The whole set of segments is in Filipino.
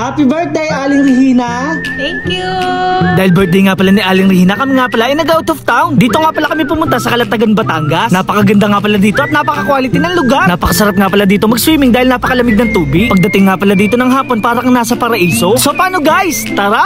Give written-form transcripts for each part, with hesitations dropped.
Happy birthday, Aling Regina! Thank you! Dahil birthday nga pala ni Aling Regina, kami nga pala ay nag-out of town. Dito nga pala kami pumunta sa Calatagan, Batangas. Napakaganda nga pala dito at napaka-quality ng lugar. Napakasarap nga pala dito mag-swimming dahil napakalamig ng tubig. Pagdating nga pala dito ng hapon, parang nasa paraiso. So paano guys? Tara!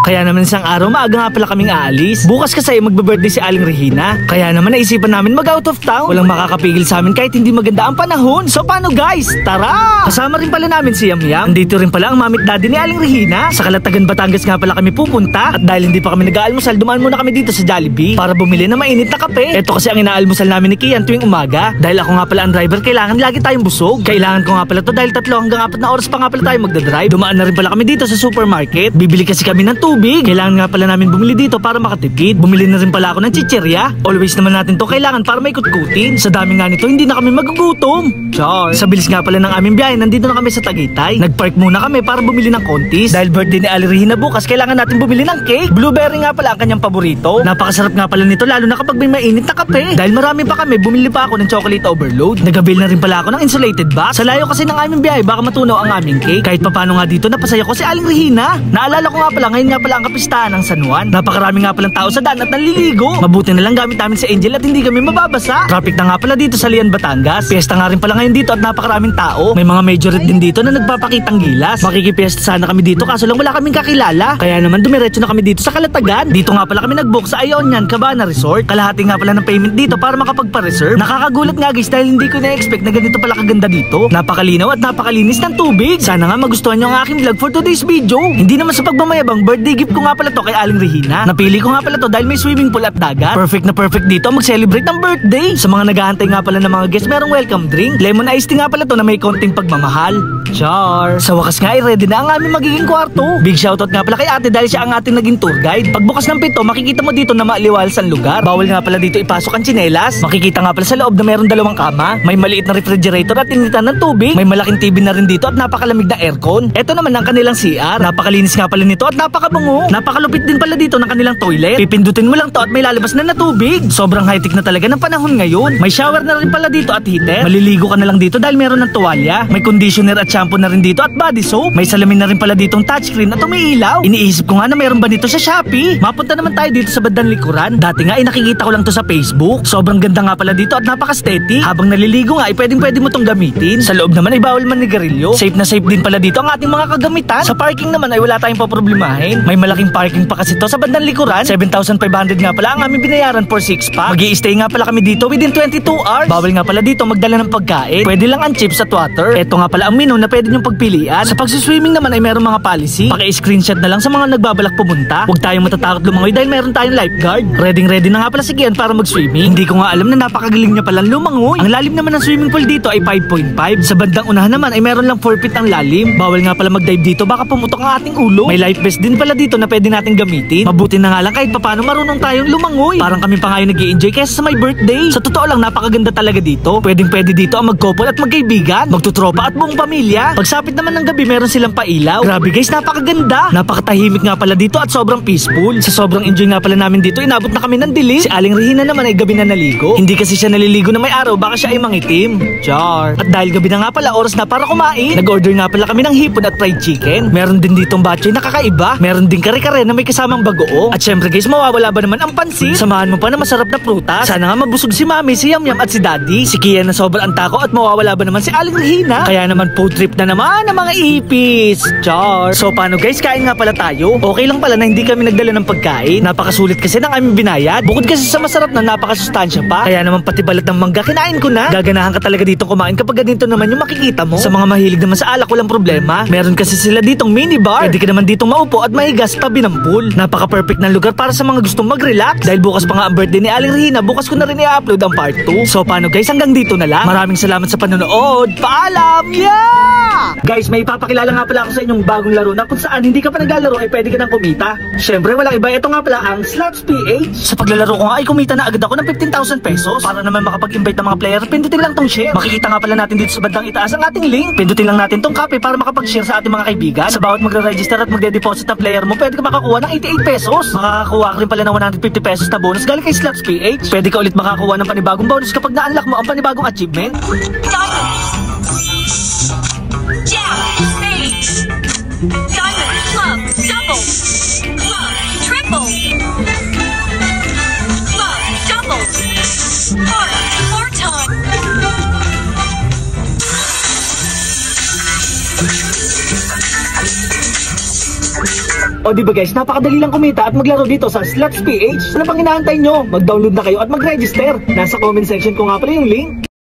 Kaya naman isang araw maaga nga pala kaming aalis. Bukas kasi magbe-birthday si Aling Regina. Kaya naman naisipan namin mag-out of town. Walang makakapigil sa amin kahit hindi maganda ang panahon. So paano guys? Tara! Kasama rin pala namin si Yamyam. Nandito rin pala ang mamit daddy ni Aling Regina. Sa Calatagan, Batangas nga pala kami pupunta. At dahil hindi pa kami nag-aalmusal, dumaan muna kami dito sa Jollibee para bumili ng mainit na kape. Ito kasi ang inaalmusal namin ni Kian tuwing umaga. Dahil ako nga pala ang driver, kailangan lagi tayong busog. Kailangan ko nga pala to dahil 3 hanggang 4 na oras pa nga pala tayo magdadrive. Dumaan na rin pala kami dito sa supermarket. Bibili kasi kami ng tubig. Kailangan nga pala namin bumili dito para makatipid. Bumili na rin pala ako ng chichirya. Always naman natin to kailangan para may kutkutin. Sa dami nga nito, hindi na kami magugutom. Char. Sa bilis nga pala ng aming biyahe, nandito na kami sa Tagaytay. Nagpark muna kami para bumili ng kontis. Dahil birthday ni Aling Regina bukas, kailangan natin bumili ng cake. Blueberry nga pala ang kanyang paborito. Napakasarap nga pala nito lalo na kapag may mainit na kape. Dahil marami pa kami, bumili pa ako ng chocolate overload. Nag-avail na rin pala ako ng insulated box. Sa layo kasi ng aming biyahe, baka matunaw ang aming cake. Kahit papano nga dito, napasaya ko si Aling Regina. Naalala ko nga pala, ngayon nga pala ang kapistahan ng San Juan. Napakarami nga palang tao sa daan at nanliligo. Mabuti na lang gamit namin si Angel at hindi kami mababasa. Traffic na nga pala dito sa Lian, Batangas. Fiesta nga rin pala ngayon dito at napakaraming tao. May mga majorette din dito na nagpapakitang gilas. Makikipiesta sana kami dito kaso lang wala kaming kakilala. Kaya naman dumiretso na kami dito sa Calatagan. Dito nga pala kami nag-book sa Ionian Cabana Resort. Kalahati nga pala ng payment dito para makapagpa-reserve. Nakakagulat nga guys dahil hindi ko na-expect na ganito pala kaganda dito. Napakalinaw at napakalinis ng tubig. Sana nga magustuhan nyo ang aking vlog for today's video. Hindi naman sa pagmamayabang, birthday gift ko nga pala to kay Aling Regina. Napili ko nga pala to dahil may swimming pool at dagat. Perfect na perfect dito mag-celebrate ng birthday. Sa mga naghahantay nga pala ng mga guests, merong welcome drink. Lemon iced tea nga pala to na may konting pagmamahal. Char! Sa wakas nga ay ready na ang aming magiging kwarto. Big shoutout nga pala kay ate dahil siya ang ating naging tour guide. Pagbukas ng pinto, makikita mo dito na maaliwalas ang lugar. Bawal nga pala dito ipasok ang tsinelas. Makikita nga pala sa loob na meron 2 kama. May maliit na refrigerator at initan ng tubig. May malaking TV na rin dito at napakalamig na aircon. Ito naman ang kanilang CR. Napakalinis nga pala nito at napakabango. Napakalupit din pala dito ng kanilang toilet. Pipindutin mo lang to at may lalabas na tubig. Sobrang high-tech na talaga ng panahon ngayon. May shower na rin pala dito at heater. Maliligo ka na lang dito dahil meron ng tuwalya. May conditioner at shampoo na rin dito at body soap. May salamin na rin pala ditong touchscreen at umiilaw. Iniisip ko nga na meron ba nito sa Shopee. Mapunta naman tayo dito sa bandang likuran. Dati nga ay nakikita ko lang to sa Facebook. Sobrang ganda nga pala dito at napaka-steady. Habang naliligo nga ay pwedeng mo tong gamitin. Sa loob naman ay bawal manigarilyo. Safe na safe din pala dito ang ating mga kagamitan. Sa parking naman ay wala tayong paproblemahin. May malaking parking pa kasi to sa bandang likuran. 7,500 nga pala ang aming binayaran for 6 pack. Mag-i-stay nga pala kami dito within 22 hours. Bawal nga pala dito magdala ng pagkain. Pwede lang ang chips at water. Ito nga pala ang menu na pwede nyong pagpilian. Sa pagsiswimming naman ay meron mga policy. Paki-screenshot na lang sa mga nagbabalak pumunta. Huwag tayong matatakot lumangoy dahil meron tayong lifeguard. Ready na nga pala si Kian para mag-swimming. Hindi ko nga alam na napakagaling niya pala lumangoy. Ang lalim naman ng swimming pool dito ay 5.5. Sa bandang unahan naman ay meron lang 4 feet ang lalim. Bawal nga pala mag-dive dito baka pumutok ang ating ulo. May life vest din pala dito na pwede natin gamitin. Mabuti na nga lang kahit papaano marunong tayong lumangoy. Parang kami pa ngayon nag-i-enjoy kaysa sa my birthday. Sa totoo lang napakaganda talaga dito. Pwede dito ang mag-couple at magkaibigan, magtutropa at buong pamilya. Pagsapit naman ng gabi meron silang pailaw. Grabe guys, napakaganda. Napakatahimik nga pala dito at sobrang peaceful. Sa sobrang enjoy nga pala namin dito, inabot na kami ng dilim. Si Aling Regina naman ay gabi na naligo. Hindi kasi siya naliligo na may araw, baka siya ay mangitim. Char. At dahil gabi na nga pala, oras na para kumain. Nag-order nga pala kami ng hipon at fried chicken. Meron din ditong batchoy na kakaiba. Meron din kare-kare na may kasamang bagoong. At syempre guys, mawawala ba naman ang pansit? Samahan mo pa na masarap na prutas. Sana nga mabusog si Mami, si Yamyam at si Daddy. Si Kian na sobrang antako at mawawala ba naman si Aling Regina? Kaya naman food trip na naman ang mga ipis. Char. So paano guys, kain nga pala tayo. Okay lang pala na hindi kami nagdala ng pagkain. Napakasulit kasi ng aming binayad. Bukod kasi sa masarap na napakasustansya pa. Kaya naman pati balat ng mangga kinain ko na. Gaganahan ka talaga dito kumain kapag ganito naman yung makikita mo. Sa mga mahilig naman sa alak walang problema. Meron kasi sila ditong minibar. Pwede ka naman ditong maupo at mahiga sa tabi ng pool. Napaka-perfect ng lugar para sa mga gustong mag-relax. Dahil bukas pa nga ang birthday ni Aling Regina, bukas ko na rin i-upload ang part 2. So paano guys, hanggang dito na lang. Maraming salamat sa panonood. Paalam! Yeah! Guys, may ipapakilala nga pala ako sa inyong bagong laro na kung saan hindi ka pa naglalaro ay pwede ka nang kumita. Syempre walang iba, ito nga pala ang Slots PH. Sa paglalaro ko nga ay kumita na agad ako ng 15,000 pesos. Para naman makapag-invite ng mga player, pindutin lang tong share. Makikita nga pala natin dito sa bandang itaas ang ating link. Pindutin lang natin tong copy para makapag-share sa ating mga kaibigan. Sa bawat magre-register at magde-deposit ng player mo, pwede ka makakuha ng 88 pesos. Makakakuha ka rin pala ng 150 pesos na bonus galing kay Slots PH. Pwede ka ulit makakuha ng panibagong bonus kapag na-unlock mo ang panibagong achievement. Yeah, O di ba guys, napakadali lang kumita at maglaro dito sa Slots PH. Ano pang inaantay nyo? Mag-download na kayo at mag-register. Nasa comment section ko nga pala yung link.